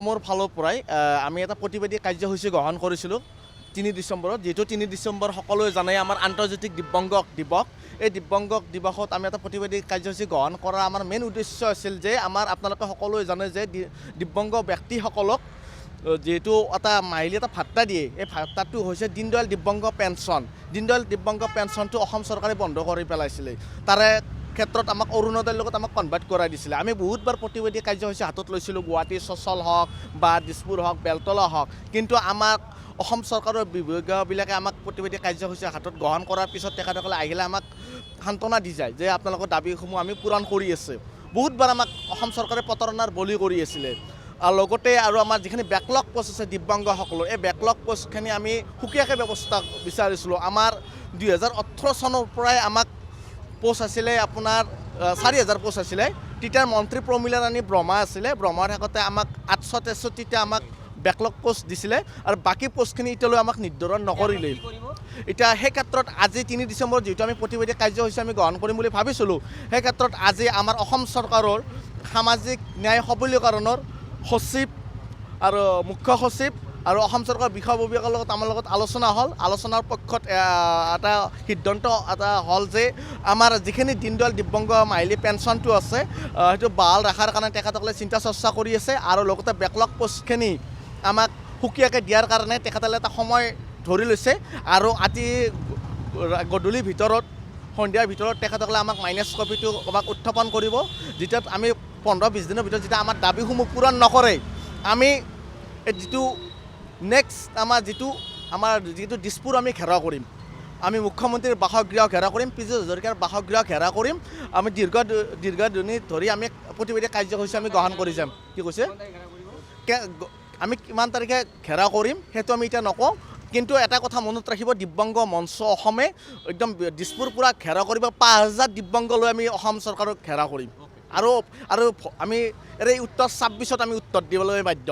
মোৰ ফালৰ পৰাই আমি এটা প্ৰতিবাদী কাৰ্যসূচী গ্ৰহণ কৰিছিলোঁ ৩ ডিচেম্বৰত, যিহেতু ৩ ডিচেম্বৰ সকলোৱে জানে আমাৰ আন্তৰ্জাতিক দিব্যাংগ দিৱস। এই দিব্যাংগ দিৱসত আমি এটা প্ৰতিবাদী কাৰ্যসূচী গ্ৰহণ কৰাৰ আমাৰ মেইন উদ্দেশ্য আছিল যে আপোনালোকে সকলোৱে জানে যে দিব্যাংগ ব্যক্তিসকলক যেহেতু এটা মাহিলী এটা ভাত্তা দিয়ে, এই ভাত্তাটো হৈছে দীনদয়াল দিব্যাংগ পেঞ্চন। দীনদয়াল দিব্যাংগ পেঞ্চনটো অসম চৰকাৰে বন্ধ কৰি পেলাইছিলে। তাৰে ক্ষেত্ৰত আমাক অৰুণোদয়ৰ লগত আমাক কনভাৰ্ট কৰাই দিছিলে। আমি বহুতবাৰ প্ৰতিবাদী কাৰ্যসূচী হাতত লৈছিলোঁ, গুৱাহাটী চচল হওক বা দিছপুৰ হওক, বেলতলা হওক, কিন্তু আমাক অসম চৰকাৰৰ বিভাগীয়বিলাকে আমাক প্ৰতিবাদী কাৰ্যসূচী হাতত গ্ৰহণ কৰাৰ পিছত তেখেতসকলে আহিলে আমাক সান্তনা দি যায় যে আপোনালোকৰ দাবীসমূহ আমি পূৰণ কৰি আছে। বহুতবাৰ আমাক অসম চৰকাৰে প্ৰতাৰণাৰ বলি কৰি আছিলে। লগতে আৰু আমাৰ যিখিনি বেকলগ পোষ্ট আছে দিব্যাংগসকলৰ, এই বেকলগ পোষ্টখিনি আমি সুকীয়াকৈ ব্যৱস্থা বিচাৰিছিলোঁ। আমাৰ 2018 চনৰ পৰাই আমাক পোষ্ট আছিলে আপোনাৰ 4,000 পোষ্ট আছিলে। তেতিয়াৰ মন্ত্ৰী প্ৰমীলা ৰাণী ব্ৰহ্মা আছিলে। ব্ৰহ্মাৰ শেষতে আমাক 863টা আমাক বেকলগ পোষ্ট দিছিলে আৰু বাকী পোষ্টখিনি এতিয়ালৈ আমাক নিৰ্ধাৰণ নকৰিলে। এতিয়া সেই ক্ষেত্ৰত আজি 3 ডিচেম্বৰ যিহেতু আমি প্ৰতিবাদী কাৰ্যসূচী আমি গ্ৰহণ কৰিম বুলি ভাবিছিলোঁ, সেই ক্ষেত্ৰত আজি আমাৰ অসম চৰকাৰৰ সামাজিক ন্যায় সবলীকৰণৰ সচিব আৰু মুখ্য সচিব আৰু অসম চৰকাৰৰ বিষয়ববীয়াৰ লগত আমাৰ লগত আলোচনা হ'ল। আলোচনাৰ পক্ষত এটা সিদ্ধান্ত এটা হ'ল যে আমাৰ যিখিনি দীনদয়াল দিব্যাংগ মাহিলী পেঞ্চনটো আছে সেইটো বাহাল ৰখাৰ কাৰণে তেখেতসকলে চিন্তা চৰ্চা কৰি আছে আৰু লগতে বেকলগ পোষ্টখিনি আমাক সুকীয়াকৈ দিয়াৰ কাৰণে তেখেতসকলে এটা সময় ধৰি লৈছে আৰু আজি গধূলিৰ ভিতৰত সন্ধিয়াৰ ভিতৰত তেখেতসকলে আমাক মাইনাছ কপিটো আমাক উত্থাপন কৰিব। যেতিয়া আমি 15-20 দিনৰ ভিতৰত যেতিয়া আমাৰ দাবীসমূহ পূৰণ নকৰে, আমি যিটো নেক্সট আমাৰ যিটো দিছপুৰ আমি ঘেৰাও কৰিম, আমি মুখ্যমন্ত্ৰীৰ বাসগৃহ ঘেৰাও কৰিম, পীযুষ হাজৰিকাৰ বাসগৃহ ঘেৰাও কৰিম। আমি দীৰ্ঘদিন ধৰি আমি প্ৰতিবাদী কাৰ্যসূচী আমি গ্ৰহণ কৰি যাম। কি কৈছে? আমি কিমান তাৰিখে ঘেৰাও কৰিম সেইটো আমি এতিয়া নকওঁ, কিন্তু এটা কথা মনত ৰাখিব, দিব্যাংগ মঞ্চ অসমে একদম দিছপুৰ পূৰা ঘেৰাও কৰিব। 5,000 দিব্যাংগ লৈ আমি অসম চৰকাৰক ঘেৰাও কৰিম আৰু আমি এই উত্তৰ 26ত আমি উত্তৰ দিবলৈ বাধ্য।